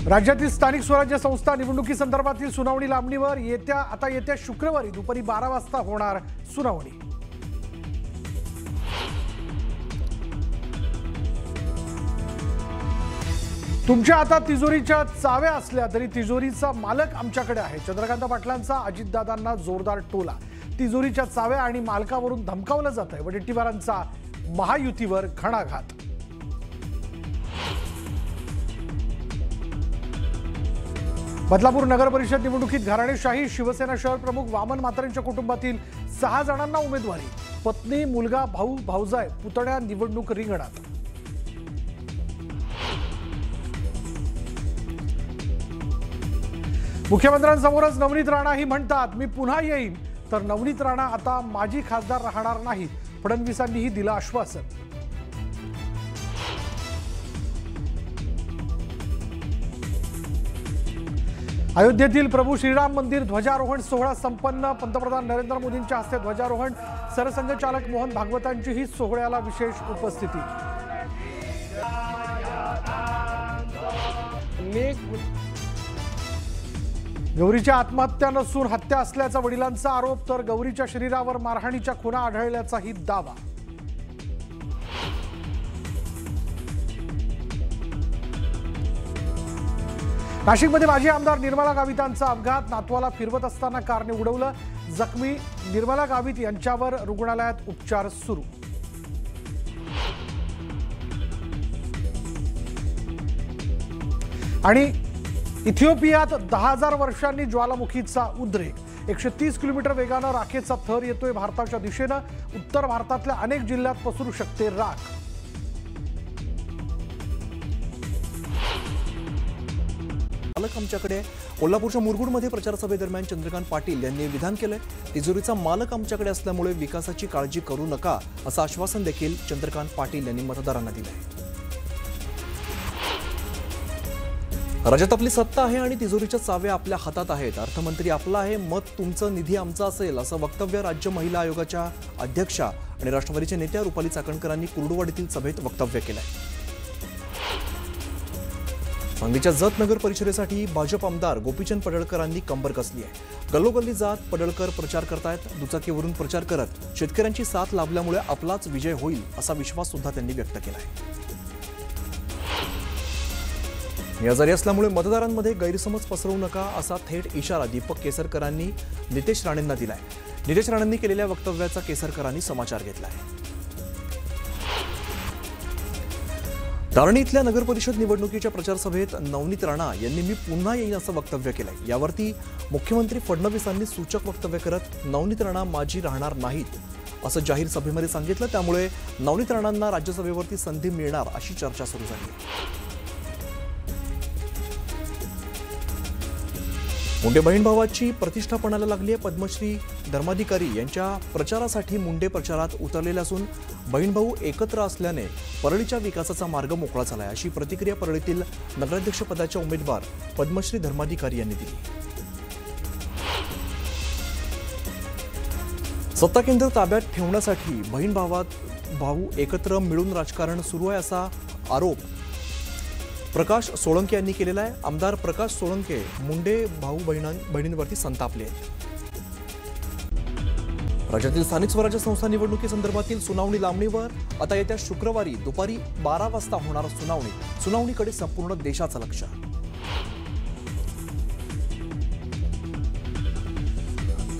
राज्यातील स्थानिक स्वराज्य संस्था निवडणुकीसंदर्भातील सुनावणी लांबणीवर येत्या शुक्रवारी दुपारी 12 वाजता होणार सुनावणी। तुमच्या हातात तिजोरीच्या चाव्या असल्या तरी तिजोरीचा मालक आमच्याकडे आहे। चंद्रकांत पाटलांचा अजितदादांना जोरदार टोला। तिजोरीच्या चाव्या आणि मालकावरून धमकावलं जात आहे। वडेट्टीवारांचा महायुतीवर घणाघात। बदलापूर नगर परिषद निवडणुकीत घराणेशाही। शिवसेना शहर प्रमुख वामन म्हात्रेंच्या कुटुंबातील 6 जणांना उमेदवारी। पत्नी, मुलगा, भाऊ, भाऊजाय, पुतण्या निवडणूक रिंगणात। मुख्यमंत्र्यांसमोरच नवनीत राणाही म्हणतात मी पुन्हा येईन, तर नवनीत राणा आता माजी खासदार राहणार नाहीत। फडणवीसांनीही दिलं आश्वासन। अयोध्येतील प्रभू श्रीराम मंदिर ध्वजारोहण सोहळा संपन्न। पंतप्रधान नरेंद्र मोदींच्या हस्ते ध्वजारोहण। सरसंघचालक मोहन भागवतांचीही सोहळ्याला विशेष उपस्थिती। गौरीच्या आत्महत्या नसून हत्या असल्याचा वडिलांचा आरोप, तर गौरीच्या शरीरावर मारहाणीच्या खुणा आढळल्याचाही दावा। नाशिकमध्ये माजी आमदार निर्मला गावितांचा अपघात। नातवाला फिरवत असताना कारने उडवलं। जखमी निर्मला गावित यांच्यावर रुग्णालयात उपचार सुरू। आणि इथिओपियात 10,000 वर्षांनी ज्वालामुखीचा उद्रेक। 130 किलोमीटर वेगानं राखेचा थर येतोय भारताच्या दिशेनं। उत्तर भारतातल्या अनेक जिल्ह्यात पसरू शकते राख। मालक आमच्याकडे। कोल्हापूरच्या मुरगुडमध्ये प्रचार सभेदरम्यान चंद्रकांत पाटील यांनी विधान केलंय। तिजोरीचा मालक आमच्याकडे असल्यामुळे विकासाची काळजी करू नका असं आश्वासन देखील चंद्रकांत पाटील यांनी मतदारांना दिलंय। राज्यात आपली सत्ता आहे आणि तिजोरीच्या चाव्या आपल्या हातात आहेत। अर्थमंत्री आपला आहे, मत तुमचं, निधी आमचा असेल असं वक्तव्य राज्य महिला आयोगाच्या अध्यक्षा आणि राष्ट्रवादीच्या नेत्या रुपाली चाकणकरांनी कुर्डुवाडीतील सभेत वक्तव्य केलंय। सांगलीच्या जत नगर परिषदेसाठी भाजप आमदार गोपीचंद पडळकरांनी कंबर कसली आहे। गल्लोगल्ली जात पडळकर प्रचार करतायत। दुचाकीवरून प्रचार करत शेतकऱ्यांची साथ लाभल्यामुळे आपलाच विजय होईल असा विश्वास सुद्धा त्यांनी व्यक्त केलाय। मी आजारी असल्यामुळे मतदारांमध्ये गैरसमज पसरवू नका असा थेट इशारा दीपक केसरकरांनी नितेश राणेंना दिलाय। नितेश राणेंनी केलेल्या वक्तव्याचा केसरकरांनी समाचार घेतलाय। धारणी इथल्या नगर परिषद निवडणुकीच्या प्रचार सभेत नवनीत राणा यांनी मी पुन्हा येईन असं वक्तव्य केलंय। यावरती मुख्यमंत्री फडणवीसांनी सूचक वक्तव्य करत नवनीत राणा माजी राहणार नाहीत असं जाहीर सभेमध्ये सांगितलं। त्यामुळे नवनीत राणांना राज्यसभेवरती संधी मिळणार अशी चर्चा सुरू झाली। मुंडे बहीण भावाची प्रतिष्ठा पणाला लागली आहे। पद्मश्री धर्माधिकारी यांच्या प्रचारासाठी मुंडे प्रचारात उतरलेले असून बहीण भाऊ एकत्र असल्याने परळीच्या विकासाचा मार्ग मोकळा झालाय अशी प्रतिक्रिया परळीतील नगराध्यक्ष पदाच्या उमेदवार पद्मश्री धर्माधिकारी यांनी दिली। सत्ता केंद्र ताब्यात ठेवण्यासाठी बहीण भाऊ एकत्र मिळून राजकारण सुरू आहे असा आरोप प्रकाश सोळंके यांनी केलेला आहे। आमदार प्रकाश सोळंके मुंडे भाऊ बहिणींवरती संतापले आहेत। राज्यातील स्थानिक स्वराज्य संस्था निवडणुकीसंदर्भातील सुनावणी लांबणीवर। आता येत्या शुक्रवारी दुपारी 12 वाजता होणार सुनावणीकडे संपूर्ण देशाचं लक्ष।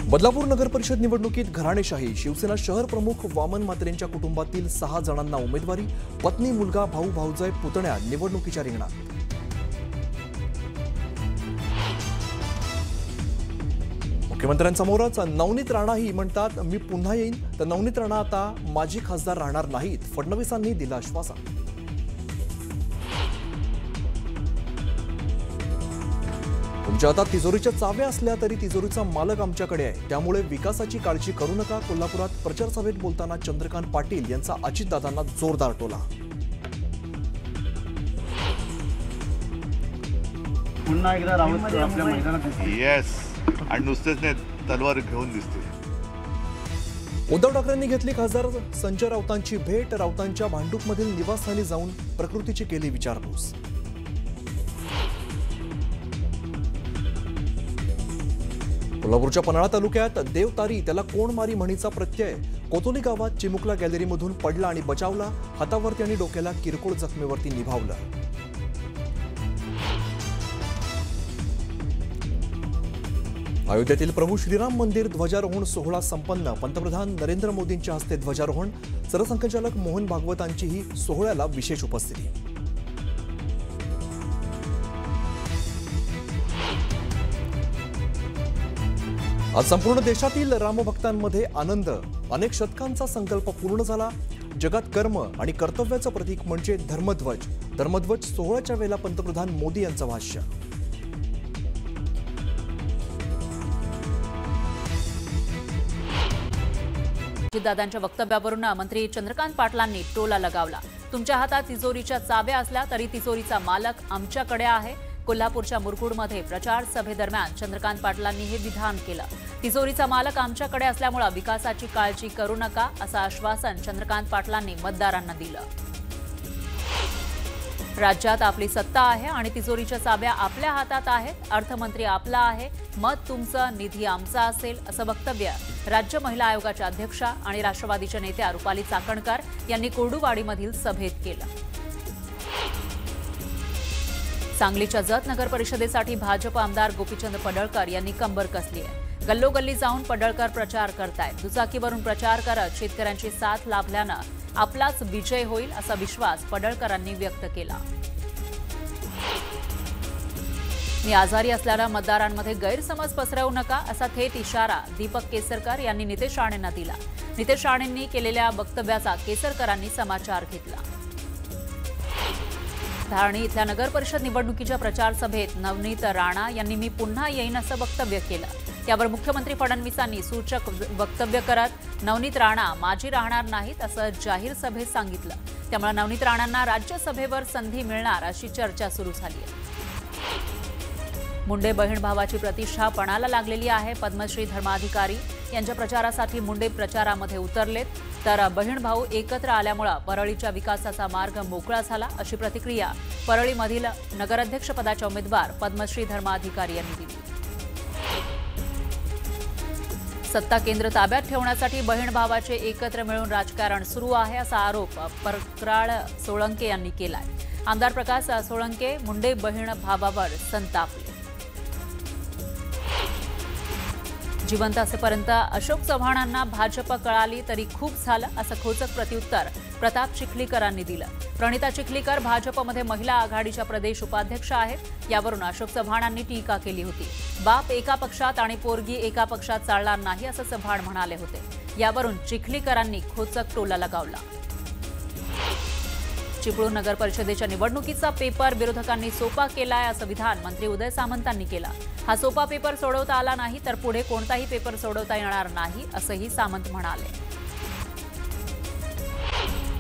बदलापूर नगर परिषद निवडणुकीत घराणेशाही। शिवसेना शहर प्रमुख वामन म्हात्रेंच्या कुटुंबातील 6 जणांना उमेदवारी। पत्नी, मुलगा, भाऊ, भाऊजाय, पुतण्या निवडणुकीच्या रिंगणात। मुख्यमंत्र्यांसमोरच नवनीत राणाही म्हणतात मी पुन्हा येईन, तर नवनीत राणा आता माजी खासदार राहणार नाहीत। फडणवीसांनी दिलं आश्वासन। तुमच्या हातात तिजोरीच्या चाव्या असल्या तरी तिजोरीचा मालक आमच्याकडे आहे, त्यामुळे विकासाची काळजी करू नका। कोल्हापुरात प्रचार सभेत बोलताना चंद्रकांत पाटील यांचा अजितदादांना जोरदार टोला। पुन्हा एकदा रावत आपल्या मैदानात येस आणि नुसतेच नाही तलवार घेऊन दिसते। उद्धव ठाकरेंनी घेतली खासदार संजय राऊतांची भेट। राऊतांच्या भांडूपमधील निवासस्थानी जाऊन प्रकृतीची केली विचारपूस। कोल्हापूरच्या पन्हाळा तालुक्यात देवतारी त्याला कोण मारी म्हणीचा प्रत्यय. कोतोली गावात चिमुकला गॅलरीमधून पडला आणि बचावला. हातावरती आणि डोक्याला किरकोळ जखमेवरती निभावलं. अयोध्येतील प्रभू श्रीराम मंदिर ध्वजारोहण सोहळा संपन्न. पंतप्रधान नरेंद्र मोदींच्या हस्ते ध्वजारोहण. सरसंघचालक मोहन भागवतांचीही सोहळ्याला विशेष उपस्थिती. आज संपूर्ण देशातील रामभक्तांमध्ये आनंद. अनेक शतकांचा संकल्प पूर्ण झाला. जगात कर्म आणि कर्तव्याचं प्रतीक म्हणजे धर्मध्वज. धर्मध्वज सोहळ्याच्या वेळेला पंतप्रधान मोदी यांचं भाष्य. अजितदादांच्या वक्तव्यावरून मंत्री चंद्रकांत पाटलांनी टोला लगावला. तुमच्या हातात तिजोरीच्या चाव्या असल्या तरी तिजोरीचा मालक आमच्याकडे आहे. कोल्हापूरच्या मुरकुडमध्ये प्रचार सभेदरम्यान चंद्रकांत पाटलांनी हे विधान केलं. तिजोरीचा मालक आमच्याकडे असल्यामुळे विकासाची काळजी करू नका असं आश्वासन चंद्रकांत पाटलांनी मतदारांना दिलं. राज्यात आपली सत्ता आहे आणि तिजोरीच्या चाव्या आपल्या हातात आहेत. अर्थमंत्री आपला आहे, मत तुमचं, निधी आमचा असेल असं वक्तव्य राज्य महिला आयोगाच्या अध्यक्षा आणि राष्ट्रवादीच्या नेत्या रुपाली चाकणकर यांनी कोर्डुवाडीमधील सभेत केलं. सांगलीच्या जत नगर परिषदेसाठी भाजप आमदार गोपीचंद पडळकर यांनी कंबर कसली आहे. गल्लोगल्ली जाऊन पडळकर प्रचार करतायत. दुचाकीवरून प्रचार करत शेतकऱ्यांची साथ लाभल्यानं आपलाच विजय होईल असा विश्वास पडळकरांनी व्यक्त केला. मी आजारी असल्यानं मतदारांमध्ये गैरसमज पसरवू नका असा थेट इशारा दीपक केसरकर यांनी नितेश राणेंना दिला. नितेश राणेंनी केलेल्या वक्तव्याचा केसरकरांनी समाचार घेतला. धारणी इथल्या नगर परिषद निवडणुकीच्या प्रचार सभेत नवनीत राणा यांनी मी पुन्हा येईन असं वक्तव्य केलं. यावर मुख्यमंत्री फडणवीसांनी सूचक वक्तव्य करत नवनीत राणा माजी राहणार नाहीत असं जाहीर सभेत सांगितलं. त्यामुळे नवनीत राणांना राज्यसभेवर संधी मिळणार अशी चर्चा सुरू झाली आहे. मुंडे बहीण भावाची प्रतिष्ठा पणाला लागलेली आहे. पद्मश्री धर्माधिकारी यांच्या प्रचारासाठी मुंडे प्रचारामध्ये उतरलेत. तर बहीण भाऊ एकत्र आल्यामुळे परळीच्या विकासाचा मार्ग मोकळा झाला अशी प्रतिक्रिया परळीमधील नगराध्यक्षपदाच्या उमेदवार पद्मश्री धर्माधिकारी यांनी दिली. सत्ता केंद्र ताब्यात ठेवण्यासाठी बहीण भावाचे एकत्र मिळून राजकारण सुरू आहे असा आरोप परक्राळ सोळंके यांनी केलाय. आमदार प्रकाश सोळंके मुंडे बहीण भावावर संतापले. जिवंत असेपर्यंत अशोक चव्हाणांना भाजप कळाली तरी खूप झालं असं खोचक प्रत्युत्तर प्रताप चिखलीकरांनी दिलं. प्रणिता चिखलीकर भाजपमध्ये महिला आघाडीच्या प्रदेश उपाध्यक्ष आहेत. यावरून अशोक चव्हाणांनी टीका केली होती. बाप एका पक्षात आणि पोरगी एका पक्षात चालणार नाही असं चव्हाण म्हणाले होते. यावरून चिखलीकरांनी खोचक टोला लगावला. चिपळूण नगर परिषदेच्या निवडणुकीचा पेपर विरोधकांनी सोपा केलाय असं विधान मंत्री उदय सामंतांनी केलं. हा सोपा पेपर सोडवता आला नाही तर पुढे कोणताही पेपर सोडवता येणार नाही असंही सामंत म्हणाले.